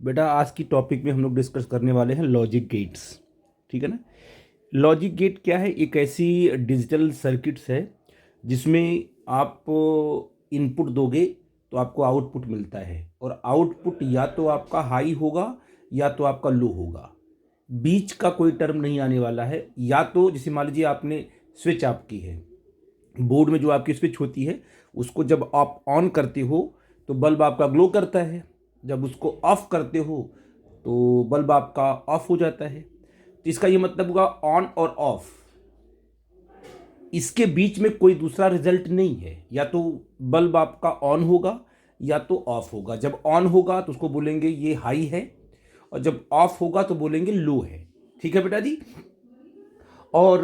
बेटा आज की टॉपिक में हम लोग डिस्कस करने वाले हैं लॉजिक गेट्स। ठीक है ना। लॉजिक गेट क्या है? एक ऐसी डिजिटल सर्किट्स है जिसमें आप इनपुट दोगे तो आपको आउटपुट मिलता है, और आउटपुट या तो आपका हाई होगा या तो आपका लो होगा। बीच का कोई टर्म नहीं आने वाला है। या तो जैसे मान लीजिए आपने स्विच ऑफ की है, बोर्ड में जो आपकी स्विच होती है उसको जब आप ऑन करते हो तो बल्ब आपका ग्लो करता है, जब उसको ऑफ करते हो तो बल्ब आपका ऑफ हो जाता है। तो इसका ये मतलब हुआ ऑन और ऑफ, इसके बीच में कोई दूसरा रिजल्ट नहीं है। या तो बल्ब आपका ऑन होगा या तो ऑफ होगा। जब ऑन होगा तो उसको बोलेंगे ये हाई है, और जब ऑफ होगा तो बोलेंगे लो है। ठीक है बेटा जी। और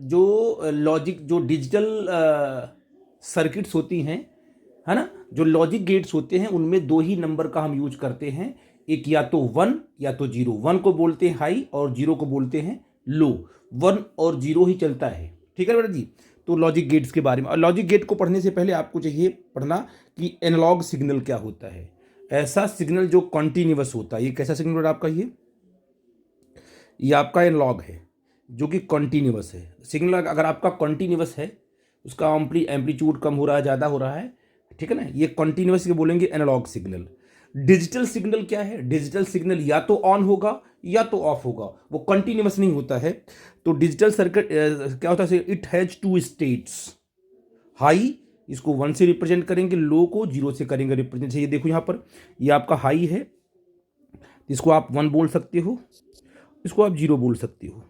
जो लॉजिक जो डिजिटल सर्किट्स होती हैं, है ना, जो लॉजिक गेट्स होते हैं उनमें दो ही नंबर का हम यूज करते हैं। एक या तो वन या तो जीरो। वन को बोलते हैं हाई और जीरो को बोलते हैं लो। वन और जीरो ही चलता है। ठीक है बेटा जी। तो लॉजिक गेट्स के बारे में, और लॉजिक गेट को पढ़ने से पहले आपको चाहिए पढ़ना कि एनालॉग सिग्नल क्या होता है। ऐसा सिग्नल जो कॉन्टिन्यूअस होता है। ये कैसा सिग्नल बेटा आपका? ये आपका एनालॉग है जो कि कॉन्टिन्यूअस है। सिग्नल अगर आपका कॉन्टिन्यूअस है, उसका एम्पलीट्यूड कम हो रहा है, ज़्यादा हो रहा है, ठीक है ना, ये कॉन्टिन्यूअस के बोलेंगे एनालॉग सिग्नल। डिजिटल सिग्नल क्या है? डिजिटल सिग्नल या तो ऑन होगा या तो ऑफ होगा, वो कंटिन्यूअस नहीं होता है। तो डिजिटल सर्किट क्या होता है? It has two states. High इसको वन से रिप्रेजेंट करेंगे, लो को जीरो से करेंगे रिप्रेजेंट। ये देखो यहाँ पर, ये आपका हाई है, इसको आप वन बोल सकते हो, इसको आप जीरो बोल सकते हो।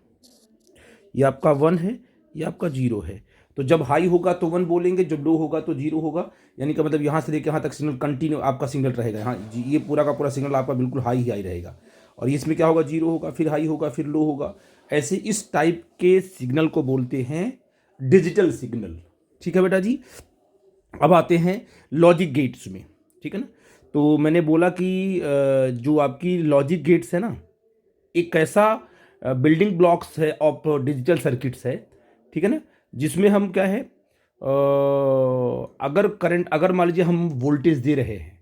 ये आपका वन है, ये आपका जीरो है। तो जब हाई होगा तो वन बोलेंगे, जब लो होगा तो जीरो होगा। यानी कि मतलब यहाँ से लेकर यहाँ तक सिग्नल कंटिन्यू आपका सिग्नल रहेगा। हाँ, ये पूरा का पूरा सिग्नल आपका बिल्कुल हाई ही हाई रहेगा। और इसमें क्या होगा? जीरो होगा, फिर हाई होगा, फिर लो होगा। ऐसे इस टाइप के सिग्नल को बोलते हैं डिजिटल सिग्नल। ठीक है बेटा जी। अब आते हैं लॉजिक गेट्स में। ठीक है ना। तो मैंने बोला कि जो आपकी लॉजिक गेट्स है ना, एक ऐसा बिल्डिंग ब्लॉक्स है ऑफ डिजिटल सर्किट्स है। ठीक है ना। जिसमें हम क्या है, अगर मान लीजिए हम वोल्टेज दे रहे हैं,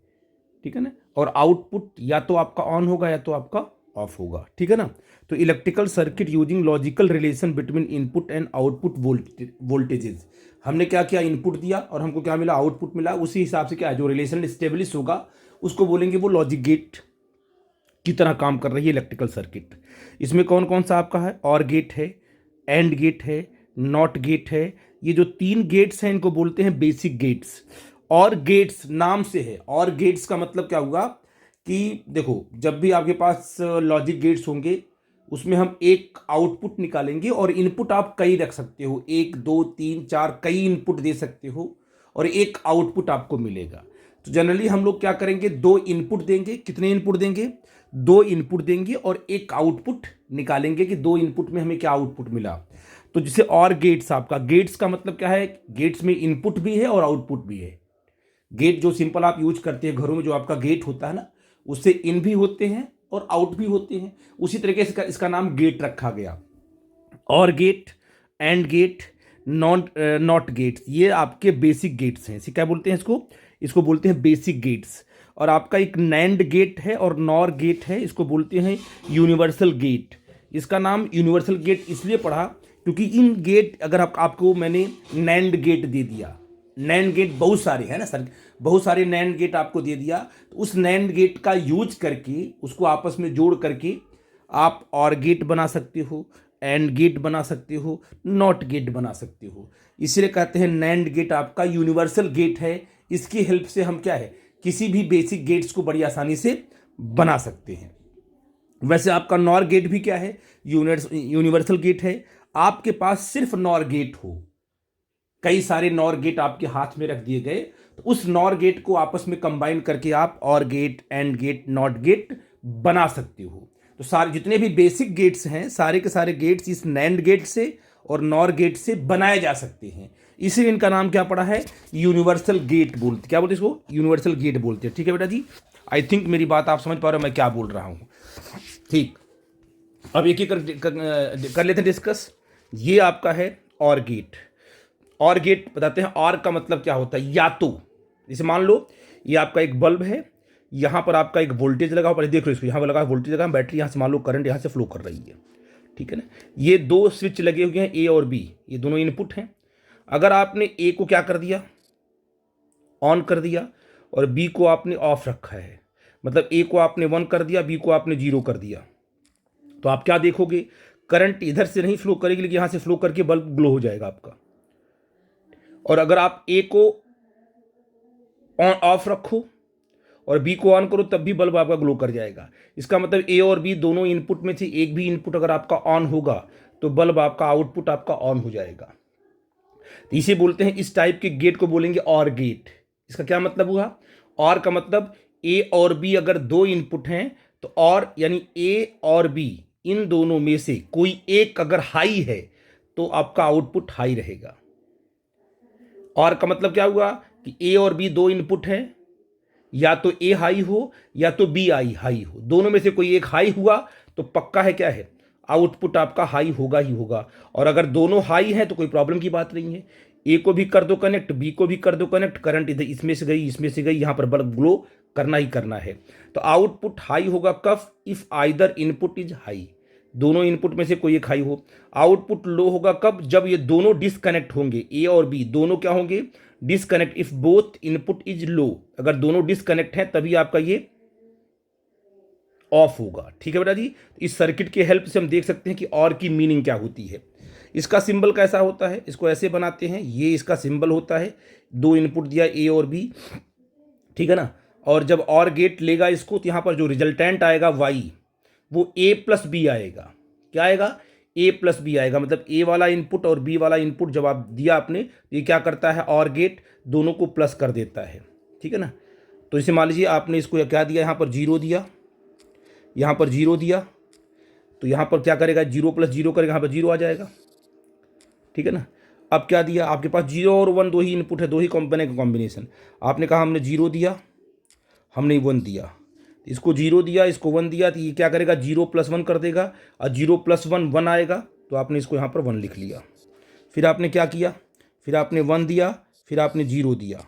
ठीक है ना, और आउटपुट या तो आपका ऑन होगा या तो आपका ऑफ होगा। ठीक है ना। तो electrical circuit using logical relation between input and output voltages. हमने क्या किया? इनपुट दिया और हमको क्या मिला? आउटपुट मिला। उसी हिसाब से क्या है, जो रिलेशन स्टेब्लिश होगा उसको बोलेंगे वो लॉजिक गेट की तरह काम कर रही है इलेक्ट्रिकल सर्किट। इसमें कौन कौन सा आपका है? और गेट है, एंड गेट है, नॉट गेट है। ये जो तीन गेट्स हैं इनको बोलते हैं बेसिक गेट्स। और गेट्स नाम से है। और गेट्स का मतलब क्या हुआ कि देखो, जब भी आपके पास लॉजिक गेट्स होंगे उसमें हम एक आउटपुट निकालेंगे, और इनपुट आप कई रख सकते हो, एक दो तीन चार, कई इनपुट दे सकते हो और एक आउटपुट आपको मिलेगा। तो जनरली हम लोग क्या करेंगे? दो इनपुट देंगे। कितने इनपुट देंगे? दो इनपुट देंगे और एक आउटपुट निकालेंगे कि दो इनपुट में हमें क्या आउटपुट मिला। तो जैसे और गेट्स, आपका गेट्स का मतलब क्या है? गेट्स में इनपुट भी है और आउटपुट भी है। गेट जो सिंपल आप यूज करते हैं घरों में, जो आपका गेट होता है ना, उससे इन भी होते हैं और आउट भी होते हैं। उसी तरीके से इसका नाम गेट रखा गया। OR gate, AND gate, NOT gates, ये आपके बेसिक गेट्स हैं। इसे क्या बोलते हैं? इसको इसको बोलते हैं बेसिक गेट्स। और आपका एक नैंड गेट है और नॉर गेट है, इसको बोलते हैं यूनिवर्सल गेट। इसका नाम यूनिवर्सल गेट इसलिए पढ़ा क्योंकि इन गेट, अगर आपको मैंने नैंड गेट दे दिया, नैंड गेट बहुत सारे हैं ना सर, बहुत सारे नैंड गेट आपको दे दिया, तो उस नैंड गेट का यूज करके उसको आपस में जोड़ करके आप और गेट बना सकते हो, एंड गेट बना सकते हो, नॉट गेट बना सकते हो। इसलिए कहते हैं नैंड गेट आपका यूनिवर्सल गेट है। इसकी हेल्प से हम क्या है, किसी भी बेसिक गेट्स को बड़ी आसानी से बना सकते हैं। वैसे आपका नॉर गेट भी क्या है? यूनिवर्सल गेट है। आपके पास सिर्फ नॉर गेट हो, कई सारे नॉर गेट आपके हाथ में रख दिए गए, तो उस नॉर गेट को आपस में कंबाइन करके आप OR gate, AND gate, NOT gate बना सकते हो। तो सारे जितने भी बेसिक गेट्स हैं, सारे के सारे गेट्स इस नैंड गेट से और नॉर गेट से बनाए जा सकते हैं। इसीलिए इनका नाम क्या पड़ा है? यूनिवर्सल गेट बोलते। क्या बोलते इसको? यूनिवर्सल गेट बोलते हैं। ठीक है बेटा जी। आई थिंक मेरी बात आप समझ पा रहे हो मैं क्या बोल रहा हूं। ठीक। अब एक एक कर लेते हैं डिस्कस। ये आपका है और गेट। और गेट बताते हैं। और का मतलब क्या होता है? या तो, जैसे मान लो ये आपका एक बल्ब है, यहाँ पर आपका एक वोल्टेज लगा हुआ, देख लो इसको, यहाँ पर लगा वोल्टेज लगा, बैटरी यहाँ से मान लो करंट यहाँ से फ्लो कर रही है, ठीक है ना। ये दो स्विच लगे हुए हैं, ए और बी, ये दोनों इनपुट हैं। अगर आपने ए को क्या कर दिया, ऑन कर दिया, और बी को आपने ऑफ रखा है, मतलब ए को आपने 1 कर दिया, बी को आपने 0 कर दिया, तो आप क्या देखोगे, करंट इधर से नहीं फ्लो करेगी, लेकिन यहाँ से फ्लो करके बल्ब ग्लो हो जाएगा आपका। और अगर आप ए को ऑन ऑफ रखो और बी को ऑन करो, तब भी बल्ब आपका ग्लो कर जाएगा। इसका मतलब ए और बी दोनों इनपुट में से एक भी इनपुट अगर आपका ऑन होगा तो बल्ब आपका आउटपुट आपका ऑन हो जाएगा। तो इसे बोलते हैं, इस टाइप के गेट को बोलेंगे ऑर गेट। इसका क्या मतलब हुआ, और का मतलब ए और बी अगर दो इनपुट हैं तो और यानी ए और बी इन दोनों में से कोई एक अगर हाई है तो आपका आउटपुट हाई रहेगा। और का मतलब क्या हुआ कि ए और बी दो इनपुट हैं, या तो ए हाई हो या तो बी हाई हो, दोनों में से कोई एक हाई हुआ तो पक्का है क्या है, आउटपुट आपका हाई होगा ही होगा। और अगर दोनों हाई हैं तो कोई प्रॉब्लम की बात नहीं है, ए को भी कर दो कनेक्ट, बी को भी कर दो कनेक्ट, करंट इधर इसमें से गई इसमें से गई, यहाँ पर बल्ब ग्लो करना ही करना है। तो आउटपुट हाई होगा कब, if either input is high, दोनों इनपुट में से कोई एक हाई हो। आउटपुट लो होगा कब, जब ये दोनों डिसकनेक्ट होंगे, ए और बी दोनों क्या होंगे, disconnect, if both input is low, अगर दोनों डिसकनेक्ट हैं तभी आपका ये ऑफ होगा। ठीक है बेटा जी। इस सर्किट के हेल्प से हम देख सकते हैं कि और की मीनिंग क्या होती है। इसका सिंबल कैसा होता है, इसको ऐसे बनाते हैं, ये इसका सिंबल होता है, दो इनपुट दिया ए और बी, ठीक है ना। और जब और गेट लेगा इसको तो यहाँ पर जो रिजल्टेंट आएगा वाई, वो ए प्लस बी आएगा। क्या आएगा, ए प्लस बी आएगा। मतलब ए वाला इनपुट और बी वाला इनपुट जब आप दिया आपने, तो ये क्या करता है, और गेट दोनों को प्लस कर देता है, ठीक है ना। तो इसे मान लीजिए आपने इसको क्या दिया, यहाँ पर 0 दिया, यहाँ पर 0 दिया, तो यहाँ पर क्या करेगा, 0 प्लस 0 करेगा, यहाँ पर 0 आ जाएगा, ठीक है ना। अब क्या दिया, आपके पास 0 और 1 दो ही इनपुट है, दो ही बने का कॉम्बिनेशन। आपने कहा हमने 0 दिया, हमने 1 दिया, इसको 0 दिया, इसको 1 दिया, तो ये क्या करेगा, 0 प्लस 1 कर देगा, और 0 प्लस 1 1 आएगा, तो आपने इसको यहाँ पर 1 लिख लिया। फिर आपने क्या किया, फिर आपने 1 दिया, फिर आपने 0 दिया,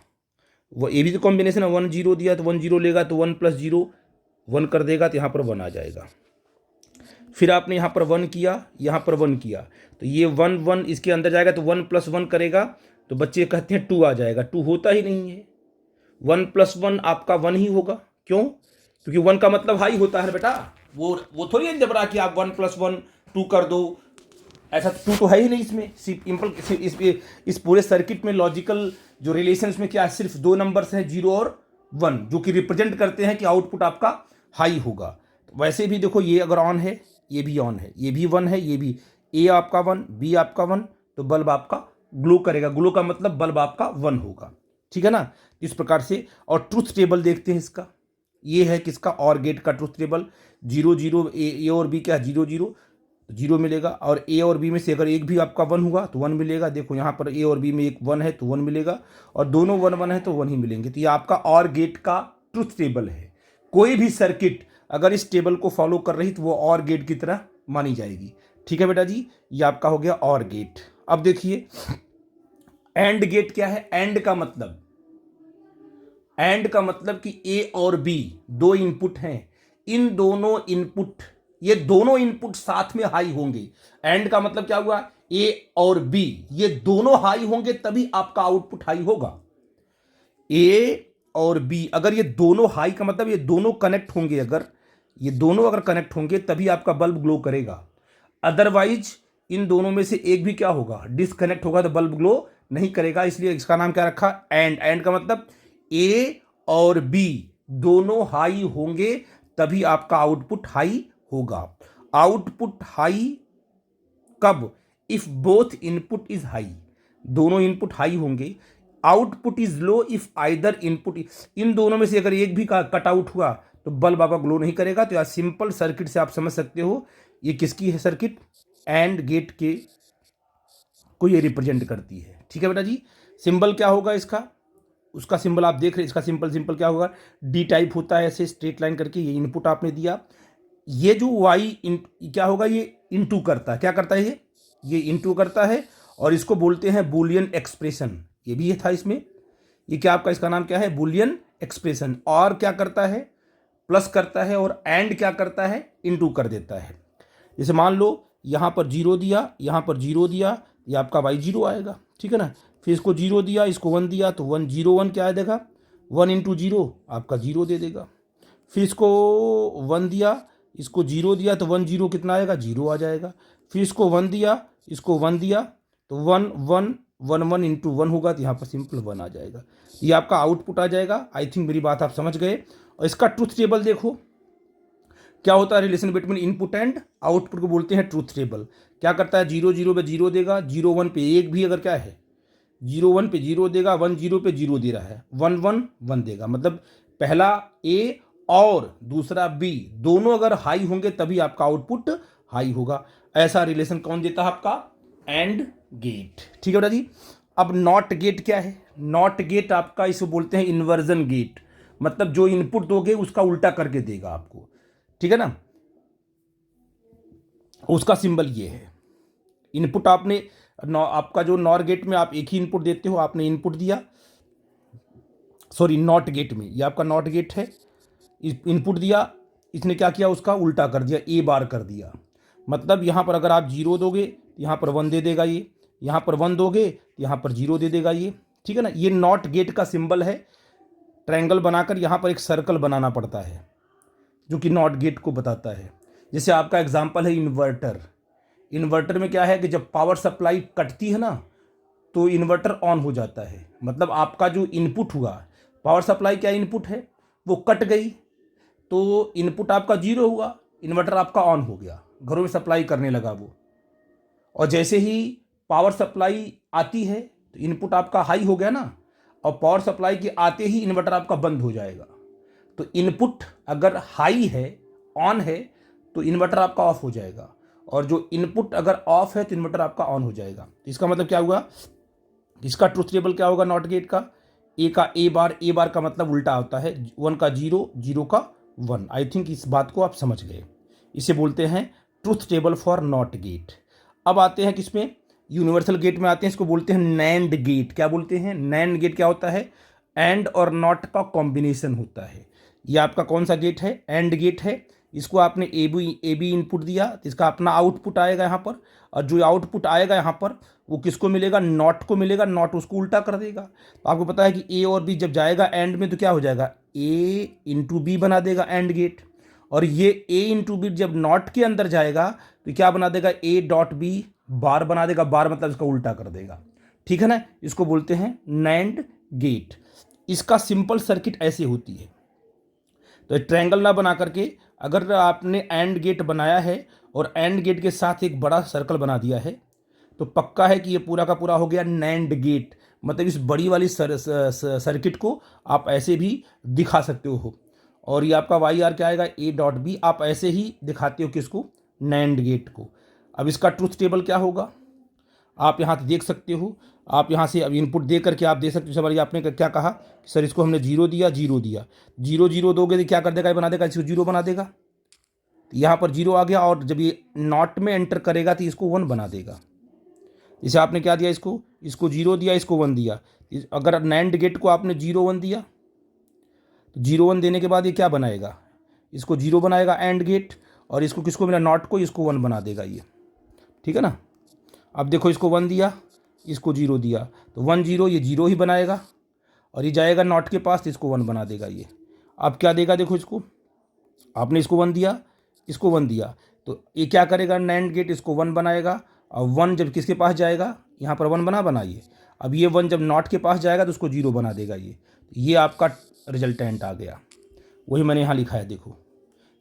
वो ये भी तो कॉम्बिनेशन है, 1 0 दिया तो 1 0 लेगा, तो 1 प्लस 0 1 कर देगा, तो यहाँ पर 1 आ जाएगा। फिर आपने यहाँ पर 1 किया, यहाँ पर 1 किया, तो ये 1 1 इसके अंदर जाएगा, तो 1 प्लस 1 करेगा, तो बच्चे कहते हैं 2 आ जाएगा। 2 होता ही नहीं है, 1 प्लस 1 आपका 1 ही होगा। क्यों, क्योंकि 1 का मतलब हाई होता है बेटा, वो थोड़ी है जबरा कि आप 1 प्लस 1 2 कर दो, ऐसा 2 तो है ही नहीं इसमें। इस पूरे सर्किट में लॉजिकल जो रिलेशन में क्या है, सिर्फ दो नंबर्स हैं, 0 और 1, जो कि रिप्रेजेंट करते हैं कि आउटपुट आपका हाई होगा। तो वैसे भी देखो, ये अगर ऑन है, ये भी ऑन है, ये भी 1 है, ये भी, ए आपका 1 बी आपका 1, तो बल्ब आपका ग्लो करेगा। ग्लो का मतलब बल्ब आपका 1 होगा, ठीक है ना। इस प्रकार से, और ट्रुथ टेबल देखते हैं इसका, ये है किसका, और गेट का ट्रुथ टेबल। 0 0 ए और बी क्या, 0 0 0 मिलेगा, और ए और बी में से अगर एक भी आपका 1 हुआ तो 1 मिलेगा। देखो यहाँ पर ए और बी में एक 1 है तो 1 मिलेगा, और दोनों 1 1 है तो 1 ही मिलेंगे। तो ये आपका और गेट का ट्रुथ टेबल है। कोई भी सर्किट अगर इस टेबल को फॉलो कर रही तो वो और गेट की तरह मानी जाएगी। ठीक है बेटा जी, ये आपका हो गया और गेट। अब देखिए एंड गेट क्या है। एंड का मतलब, एंड का मतलब कि ए और बी दो इनपुट हैं, इन दोनों इनपुट, ये दोनों इनपुट साथ में हाई होंगे। एंड का मतलब क्या हुआ, ए और बी ये दोनों हाई होंगे तभी आपका आउटपुट हाई होगा। ए और बी अगर ये दोनों हाई का मतलब ये दोनों कनेक्ट होंगे, अगर ये दोनों अगर कनेक्ट होंगे तभी आपका बल्ब ग्लो करेगा। अदरवाइज इन दोनों में से एक भी क्या होगा, डिसकनेक्ट होगा, तो बल्ब ग्लो नहीं करेगा। इसलिए इसका नाम क्या रखा, एंड। एंड का मतलब ए और बी दोनों हाई होंगे तभी आपका आउटपुट हाई होगा। आउटपुट हाई कब, if both input is high, दोनों इनपुट हाई होंगे। Output is low if either input, इन दोनों में से अगर एक भी का कट आउट हुआ तो बल्ब आपका ग्लो नहीं करेगा। तो यार सिंपल सर्किट से आप समझ सकते हो ये किसकी है सर्किट, एंड गेट के को ये रिप्रेजेंट करती है। ठीक है बेटा जी। सिंबल क्या होगा इसका, उसका सिंबल आप देख रहे हैं, इसका सिंपल क्या होगा, डी टाइप होता है, ऐसे स्ट्रेट लाइन करके। ये इनपुट आपने दिया, ये जो वाई क्या होगा, ये इनटू करता है। क्या करता है ये इनटू करता है, और इसको बोलते हैं बूलियन एक्सप्रेशन। ये भी ये था इसमें, ये क्या आपका, इसका नाम क्या है, बूलियन एक्सप्रेशन। और क्या करता है, प्लस करता है और एंड क्या करता है, इनटू कर देता है। जैसे मान लो यहाँ पर जीरो दिया, यहाँ पर जीरो दिया, ये आपका वाई जीरो आएगा, ठीक है ना। फिर इसको जीरो दिया, इसको वन दिया, तो वन जीरो वन क्या देगा, वन इंटू जीरो आपका जीरो दे देगा। फिर इसको वन दिया, इसको जीरो दिया, तो वन जीरो कितना आएगा, जीरो आ जाएगा। फिर इसको वन दिया, इसको वन दिया, तो one one one one into one होगा, तो यहाँ पर सिंपल वन आ जाएगा। ये आपका आउटपुट आ जाएगा। आई थिंक मेरी बात आप समझ गए। और इसका ट्रूथ टेबल देखो क्या होता है, relation between input and output को बोलते हैं ट्रूथ टेबल। क्या करता है, जीरो जीरो पे जीरो देगा, जीरो वन पे एक भी अगर क्या है, जीरो वन पे जीरो देगा, वन जीरो पे जीरो दे रहा है, वन वन वन देगा। मतलब पहला ए और दूसरा बी दोनों अगर हाई होंगे तभी आपका आउटपुट हाई होगा। ऐसा रिलेशन कौन देता है, आपका एंड गेट। ठीक है बेटा जी। अब नॉट गेट क्या है, नॉट गेट आपका इसको बोलते हैं इन्वर्जन गेट। मतलब जो इनपुट दोगे उसका उल्टा करके देगा आपको, ठीक है ना। उसका सिंबल ये है। इनपुट आपने आपका जो नॉर गेट में आप एक ही इनपुट देते हो, आपने इनपुट दिया, सॉरी नॉट गेट में, ये आपका नॉट गेट है, इनपुट दिया, इसने क्या किया, उसका उल्टा कर दिया, ए बार कर दिया। मतलब यहाँ पर अगर आप जीरो दोगे यहाँ पर वन दे देगा ये, यहाँ पर वन दोगे यहाँ पर जीरो दे देगा ये, ठीक है ना। ये नॉट गेट का सिंबल है। ट्रायंगल बनाकर यहाँ पर एक सर्कल बनाना पड़ता है जो कि नॉट गेट को बताता है। जैसे आपका एग्जांपल है इन्वर्टर। इन्वर्टर में क्या है कि जब पावर सप्लाई कटती है ना तो इन्वर्टर ऑन हो जाता है। मतलब आपका जो इनपुट हुआ, पावर सप्लाई क्या इनपुट है, वो कट गई तो इनपुट आपका जीरो हुआ, इन्वर्टर आपका ऑन हो गया, घरों में सप्लाई करने लगा वो। और जैसे ही पावर सप्लाई आती है तो इनपुट आपका हाई हो गया ना, और पावर सप्लाई के आते ही इन्वर्टर आपका बंद हो जाएगा। तो इनपुट अगर हाई है, ऑन है, तो इन्वर्टर आपका ऑफ हो जाएगा, और जो इनपुट अगर ऑफ है तो इन्वर्टर आपका ऑन हो जाएगा। इसका मतलब क्या हुआ, इसका ट्रूथ टेबल क्या होगा नॉट गेट का, ए का ए बार का मतलब उल्टा होता है, वन का जीरो, जीरो का वन। आई थिंक इस बात को आप समझ गए। इसे बोलते हैं truth table for not gate. अब आते हैं किसमें, यूनिवर्सल गेट में आते हैं। इसको बोलते हैं नैंड गेट। क्या बोलते हैं, नैंड गेट क्या होता है, एंड और नॉट का कॉम्बिनेशन होता है। ये आपका कौन सा गेट है, एंड गेट है। इसको आपने ए बी इनपुट दिया तो इसका अपना आउटपुट आएगा यहाँ पर, और जो आउटपुट आएगा यहाँ पर वो किसको मिलेगा, नॉट को मिलेगा, नॉट उसको उल्टा कर देगा। तो आपको पता है कि ए और बी जब जाएगा एंड में तो क्या हो जाएगा, ए इंटू बी बना देगा एंड गेट। और ये ए इंटू बी जब नॉट के अंदर जाएगा तो क्या बना देगा, ए डॉट बी बार बना देगा, बार मतलब इसका उल्टा कर देगा, ठीक है ना। इसको बोलते हैं नैंड गेट। इसका सिंपल सर्किट ऐसे होती है। तो ट्रायंगल ना बना करके अगर आपने एंड गेट बनाया है और एंड गेट के साथ एक बड़ा सर्कल बना दिया है तो पक्का है कि ये पूरा का पूरा हो गया नैंड गेट। मतलब इस बड़ी वाली सर्किट को आप ऐसे भी दिखा सकते हो। और ये आपका वाई आर क्या आएगा, ए डॉट बी, आप ऐसे ही दिखाते हो किसको, नैंड गेट को। अब इसका ट्रूथ टेबल क्या होगा, आप यहाँ से देख सकते हो। आप यहाँ से अब इनपुट दे करके आप दे सकते हो। सर आपने क्या कहा, सर इसको हमने जीरो दिया, जीरो दिया, जीरो जीरो दोगे तो क्या कर देगा, ये बना देगा, इसको जीरो बना देगा। तो यहाँ पर जीरो आ गया, और जब ये नॉट में एंटर करेगा तो इसको वन बना देगा। जैसे आपने क्या दिया, इसको जीरो दिया, इसको वन दिया। अगर नैंड गेट को आपने जीरो वन दिया तो जीरो वन देने के बाद ये क्या बनाएगा, इसको जीरो बनाएगा एंड गेट, और इसको किसको मिला, नॉट को, इसको वन बना देगा ये, ठीक है ना। अब देखो इसको वन दिया, इसको जीरो दिया, तो वन जीरो, ये जीरो ही बनाएगा, और ये जाएगा नॉट के पास तो इसको वन बना देगा ये। अब क्या देगा, देखो इसको आपने इसको वन दिया, इसको वन दिया, तो ये क्या करेगा, नैंड गेट इसको वन बनाएगा, और वन जब किसके पास जाएगा, यहाँ पर वन बनाइए। अब ये वन जब नॉट के पास जाएगा तो उसको जीरो बना देगा ये आपका रिजल्टेंट आ गया। वही मैंने यहाँ लिखा है, देखो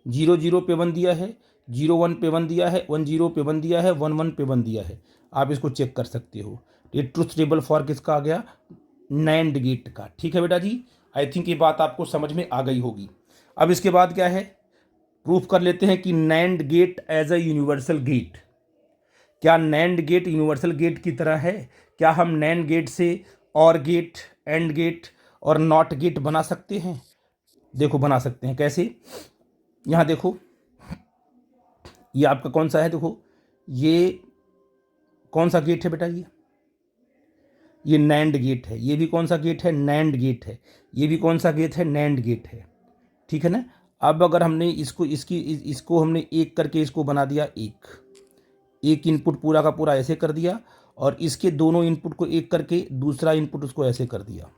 जीरो जीरो पे वन दिया है, जीरो वन पे वन दिया है, वन जीरो पे वन दिया है, वन वन पे वन दिया है। आप इसको चेक कर सकते हो। ये ट्रूथ टेबल फॉर किसका आ गया, नैंड गेट का। ठीक है बेटा जी, आई थिंक ये बात आपको समझ में आ गई होगी। अब इसके बाद क्या है, प्रूफ कर लेते हैं कि NAND gate as a universal gate. क्या नैंड गेट यूनिवर्सल गेट की तरह है, क्या हम नैंड गेट से और गेट, एंड गेट और नॉट गेट बना सकते हैं। देखो बना सकते हैं, कैसे, यहाँ देखो ये आपका कौन सा है, देखो ये कौन सा गेट है बेटा, ये नैंड गेट है। ये भी कौन सा गेट है, नैंड गेट है। ये भी कौन सा गेट है, नैंड गेट है, ठीक है ना। अब अगर हमने इसको हमने एक करके इसको बना दिया, एक इनपुट पूरा का पूरा ऐसे कर दिया, और इसके दोनों इनपुट को एक करके दूसरा इनपुट उसको ऐसे कर दिया।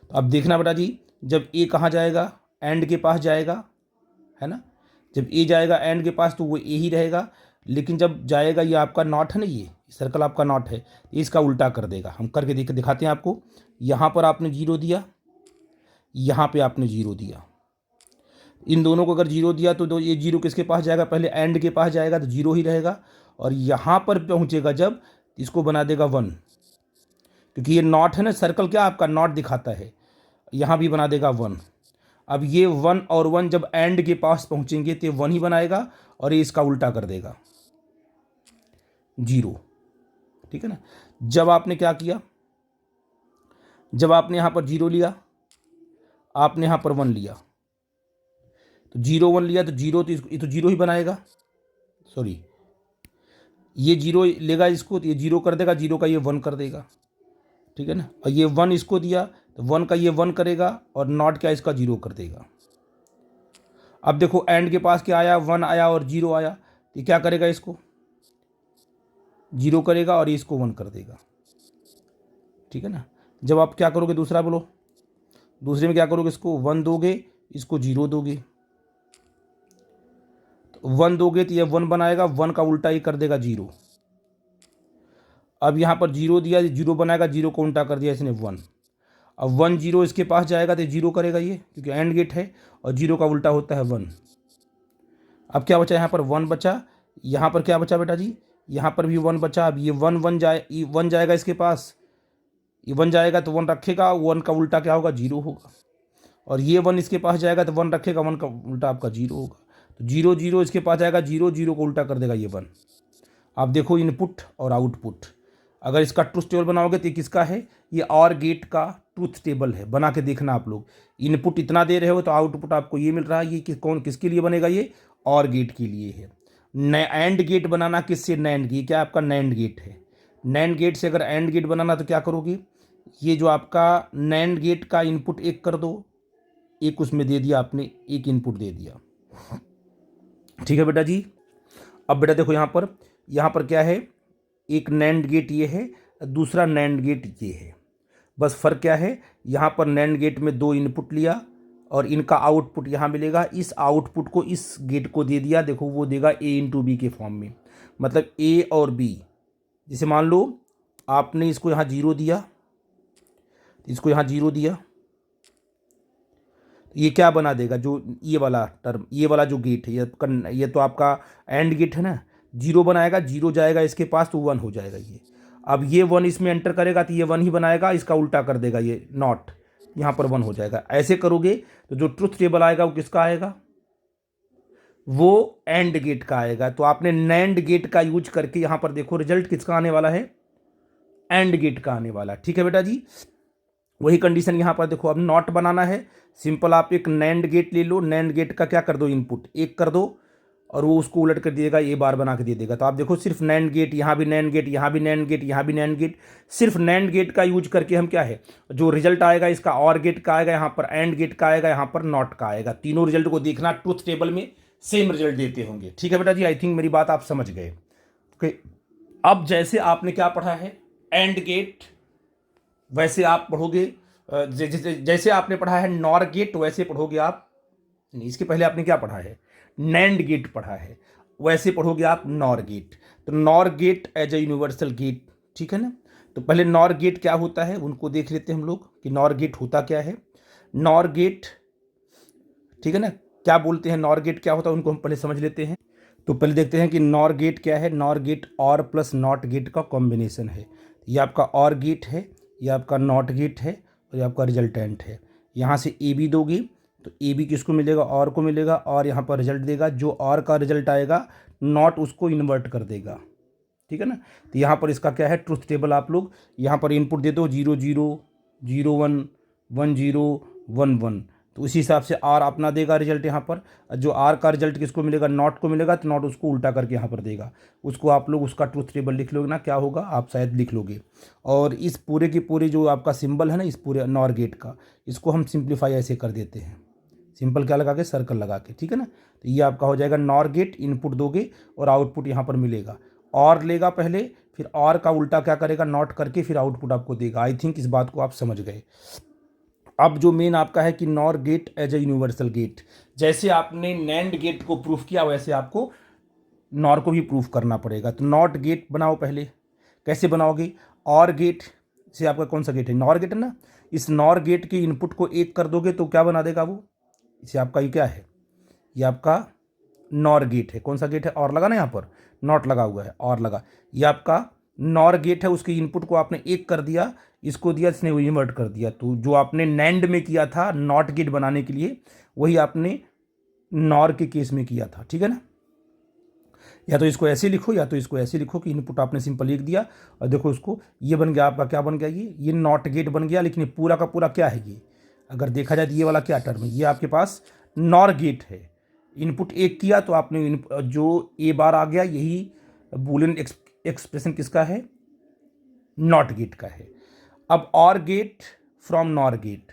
तो अब देखना बेटा जी, जब ए कहाँ जाएगा, एंड के पास जाएगा, है ना। जब ए जाएगा एंड के पास तो वो ए ही रहेगा, लेकिन जब जाएगा, ये आपका नॉट है ना, ये सर्कल आपका नॉट है, इसका उल्टा कर देगा। हम करके दिखाते हैं आपको। यहाँ पर आपने 0 दिया, यहाँ पे आपने 0 दिया, इन दोनों को अगर 0 दिया तो ये 0 किसके पास जाएगा, पहले एंड के पास जाएगा तो 0 ही रहेगा, और यहाँ पर पहुँचेगा जब, इसको बना देगा 1, क्योंकि ये नॉट है ना, सर्कल क्या आपका नॉट दिखाता है, यहाँ भी बना देगा 1। अब ये 1 और 1 जब एंड के पास पहुँचेंगे तो 1 ही बनाएगा, और ये इसका उल्टा कर देगा 0, ठीक है ना। जब आपने क्या किया, जब आपने यहाँ पर 0 लिया, आपने यहाँ पर 1 लिया, तो 0 1 लिया तो 0, तो ये तो 0 ही बनाएगा, सॉरी ये 0 लेगा इसको, तो ये 0 कर देगा, 0 का ये 1 कर देगा, ठीक है ना। और ये 1 इसको दिया तो 1 का ये 1 करेगा, और नॉट क्या इसका 0 कर देगा। अब देखो एंड के पास क्या आया, 1 आया और 0 आया, तो क्या करेगा, इसको 0 करेगा और इसको 1 कर देगा, ठीक है ना। जब आप क्या करोगे, दूसरा बोलो, दूसरे में क्या करोगे, इसको 1 दोगे, इसको 0 दोगे, तो 1 दोगे तो ये 1 बनाएगा, 1 का उल्टा ही कर देगा 0। अब यहाँ पर 0 दिया, 0 बनाएगा, 0 को उल्टा कर दिया इसने 1। अब 1 0 इसके पास जाएगा तो 0 करेगा ये, क्योंकि एंड गेट है, और 0 का उल्टा होता है 1। अब क्या बचा, यहाँ पर 1 बचा, यहाँ पर क्या बचा बेटा जी, यहाँ पर भी 1 बचा। अब ये 1 जाएगा इसके पास, ये 1 जाएगा तो 1 रखेगा, 1 का उल्टा क्या होगा, 0 होगा, और ये 1 इसके पास जाएगा तो 1 रखेगा, 1 का उल्टा आपका 0 होगा। तो 0 0 इसके पास जाएगा, 0 0 को उल्टा कर देगा ये 1। आप देखो इनपुट और आउटपुट, अगर इसका ट्रूथ टेबल बनाओगे तो किसका है, ये और गेट का ट्रूथ टेबल है, बना के देखना आप लोग। इनपुट इतना दे रहे हो तो आउटपुट आपको ये मिल रहा है, ये कौन किसके लिए बनेगा, ये और गेट के लिए है। एंड गेट बनाना किससे, नैंड गेट, क्या आपका नैंड गेट है। नैंड गेट से अगर एंड गेट बनाना तो क्या करोगे, ये जो आपका नैंड गेट का इनपुट एक कर दो, एक उसमें दे दिया आपने, एक इनपुट दे दिया, ठीक है बेटा जी। अब बेटा देखो यहाँ पर क्या है, एक नैंड गेट ये है, दूसरा नैंड गेट ये है। बस फर्क क्या है, यहाँ पर नैंड गेट में 2 इनपुट लिया और इनका आउटपुट यहाँ मिलेगा, इस आउटपुट को इस गेट को दे दिया, देखो वो देगा A इंटू बी के फॉर्म में, मतलब A और B। जैसे मान लो आपने इसको यहाँ 0 दिया, इसको यहाँ 0 दिया, ये क्या बना देगा, जो ये वाला टर्म, ये वाला जो गेट है, ये तो आपका एंड गेट है ना, 0 बनाएगा, 0 जाएगा इसके पास तो 1 हो जाएगा ये। अब ये 1 इसमें एंटर करेगा तो ये 1 ही बनाएगा, इसका उल्टा कर देगा ये नॉट, यहाँ पर 1 हो जाएगा। ऐसे करोगे तो जो ट्रुथ टेबल आएगा वो किसका आएगा, वो एंड गेट का आएगा। तो आपने नैंड गेट का यूज करके यहाँ पर देखो रिजल्ट किसका आने वाला है, एंड गेट का आने वाला, ठीक है बेटा जी। वही कंडीशन यहाँ पर देखो, अब नॉट बनाना है, सिंपल आप एक नैंड गेट ले लो, नैंड गेट का क्या कर दो, इनपुट 1 कर दो, और वो उसको उलट कर देगा, ये बार बना के दे देगा। तो आप देखो सिर्फ नैंड गेट, यहाँ भी नैंड गेट, यहाँ भी नैंड गेट, यहाँ भी नैंड गेट, सिर्फ नैंड गेट का यूज करके हम क्या है, जो रिजल्ट आएगा इसका और गेट का आएगा, यहाँ पर एंड गेट का आएगा, यहाँ पर नॉट का आएगा। तीनों रिजल्ट को देखना, ट्रूथ टेबल में सेम रिजल्ट देते होंगे, ठीक है बेटा जी। आई थिंक मेरी बात आप समझ गए। ओके, अब जैसे आपने क्या पढ़ा है एंड गेट, वैसे आप पढ़ोगे, जैसे आपने पढ़ा है नॉर गेट वैसे पढ़ोगे आप, नहीं इसके पहले आपने क्या पढ़ा है, नैंड गेट पढ़ा है, वैसे पढ़ोगे आप नॉर गेट। तो NOR gate as a universal gate, ठीक है ना। तो पहले नॉर गेट क्या होता है उनको देख लेते हैं हम लोग कि नॉर गेट होता क्या है। नॉर गेट, ठीक है ना, क्या बोलते हैं नॉर गेट क्या होता है उनको हम पहले समझ लेते हैं। तो पहले देखते हैं कि नॉर गेट क्या है। नॉर गेट और प्लस नॉट गेट का कॉम्बिनेशन है। ये आपका और गेट है, ये आपका नॉट गेट है, और ये आपका रिजल्टेंट है। यहाँ से ए बी दोगे तो ए बी किसको मिलेगा, और को मिलेगा, और यहाँ पर रिजल्ट देगा, जो और का रिजल्ट आएगा नॉट उसको इन्वर्ट कर देगा, ठीक है ना। तो यहाँ पर इसका क्या है ट्रुथ टेबल, आप लोग यहाँ पर इनपुट दे दो 0 0 0 1 1 0 1 1, तो उसी हिसाब से आर अपना देगा रिजल्ट यहाँ पर। जो आर का रिजल्ट किसको मिलेगा, नॉट को मिलेगा, तो नॉट उसको उल्टा करके यहाँ पर देगा, उसको आप लोग उसका ट्रूथ टेबल लिख लोगे ना, क्या होगा आप शायद लिख लोगे। और इस पूरे के पूरे जो आपका सिंबल है ना, इस पूरे नॉर गेट का, इसको हम सिंप्लीफाई ऐसे कर देते हैं, सिंपल क्या लगा के, सर्कल लगा के, ठीक है ना। तो ये आपका हो जाएगा नॉर गेट, इनपुट दोगे और आउटपुट यहाँ पर मिलेगा, और लेगा पहले, फिर और का उल्टा क्या करेगा, नॉट करके फिर आउटपुट आपको देगा। आई थिंक इस बात को आप समझ गए। अब जो मेन आपका है कि NOR gate as a universal gate, जैसे आपने नैंड गेट को प्रूफ किया वैसे आपको नॉर को भी प्रूफ करना पड़ेगा। तो नॉट गेट बनाओ पहले, कैसे बनाओगे, और गेट से आपका कौन सा गेट है, नॉर गेट है ना, इस नॉर गेट के इनपुट को 1 कर दोगे तो क्या बना देगा वो, इसे आपका ये क्या है, ये आपका नॉर गेट है। कौन सा गेट है, और लगा ना, यहाँ पर नॉट लगा हुआ है, और लगा, ये आपका नॉर गेट है। उसके इनपुट को आपने 1 कर दिया, इसको दिया, इसने इन्वर्ट कर दिया। तो जो आपने नैंड में किया था नॉट गेट बनाने के लिए, वही आपने नॉर के केस में किया था, ठीक है ना। या तो इसको ऐसे लिखो या तो इसको ऐसे लिखो कि इनपुट आपने सिंपल लिख दिया, और देखो उसको, ये बन गया आपका, क्या बन गया, ये नॉट गेट बन गया। लेकिन ये पूरा का पूरा क्या है, ये अगर देखा जाए तो ये वाला क्या टर्म है, ये आपके पास नॉर गेट है। इनपुट 1 किया तो आपने जो ए बार आ गया, यही बूलियन एक्सप्रेशन किसका है, नॉट गेट का है। अब OR gate from NOR gate,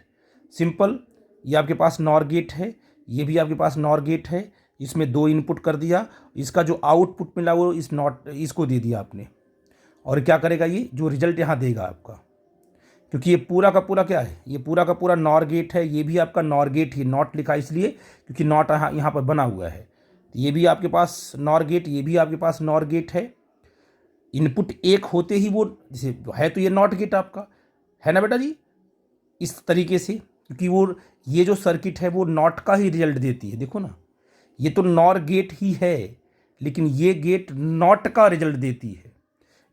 simple, ये आपके पास नॉर गेट है, ये भी आपके पास नॉर गेट है, इसमें 2 इनपुट कर दिया, इसका जो आउटपुट मिला वो इस नॉट, इसको दे दिया आपने, और क्या करेगा, ये जो रिजल्ट यहाँ देगा आपका, क्योंकि ये पूरा का पूरा क्या है, ये पूरा का पूरा नॉर गेट है, ये भी आपका नॉर गेट ही, नॉट लिखा इसलिए क्योंकि नॉट यहाँ पर बना हुआ है। तो ये भी आपके पास नॉर गेट, ये भी आपके पास नॉर गेट है। इनपुट 1 होते ही वो जैसे है, तो ये नॉट गेट आपका है ना बेटा जी, इस तरीके से, क्योंकि वो ये जो सर्किट है वो नॉट का ही रिजल्ट देती है। देखो ना, ये तो नॉर गेट ही है, लेकिन ये गेट नॉट का रिजल्ट देती है,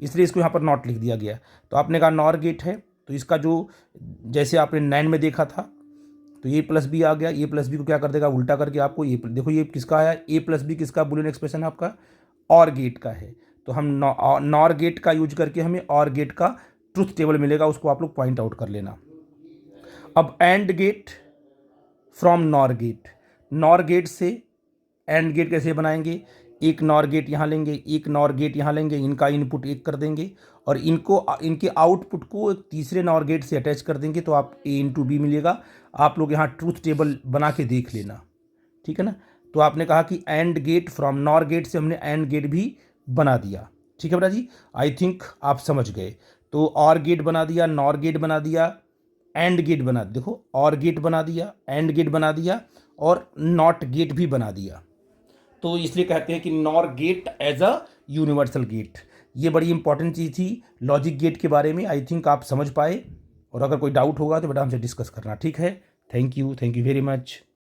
इसलिए इसको यहाँ पर नॉट लिख दिया गया। तो आपने कहा नॉर गेट है, तो इसका जो, जैसे आपने नैंड में देखा था, तो ए प्लस बी आ गया, ए प्लस बी को क्या कर देगा, उल्टा करके आपको ये, देखो ये किसका आया, ए प्लस बी किसका, बूलियन एक्सप्रेशन आपका और गेट का है। तो हम नॉर गेट का यूज करके हमें और गेट का ट्रुथ टेबल मिलेगा, उसको आप लोग पॉइंट आउट कर लेना। अब AND gate from NOR gate, NOR gate से एंड गेट कैसे बनाएंगे, एक नॉर गेट यहाँ लेंगे, एक नॉर गेट यहाँ लेंगे, इनका इनपुट 1 कर देंगे, और इनके आउटपुट को एक तीसरे नॉर गेट से अटैच कर देंगे, तो आप ए इंटू बी मिलेगा। आप लोग यहाँ ट्रूथ टेबल बना के देख लेना, ठीक है ना। तो आपने कहा कि AND gate from NOR gate से हमने एंड गेट भी बना दिया, ठीक है बेटा जी, आई थिंक आप समझ गए। तो और गेट बना दिया, नॉर गेट बना दिया, एंड गेट बना, देखो और गेट बना दिया, एंड गेट बना दिया, और नॉट गेट भी बना दिया। तो इसलिए कहते हैं कि NOR gate as a universal gate. ये बड़ी इंपॉर्टेंट चीज़ थी लॉजिक गेट के बारे में, आई थिंक आप समझ पाए। और अगर कोई डाउट होगा तो बेटा हमसे डिस्कस करना, ठीक है। Thank you very much.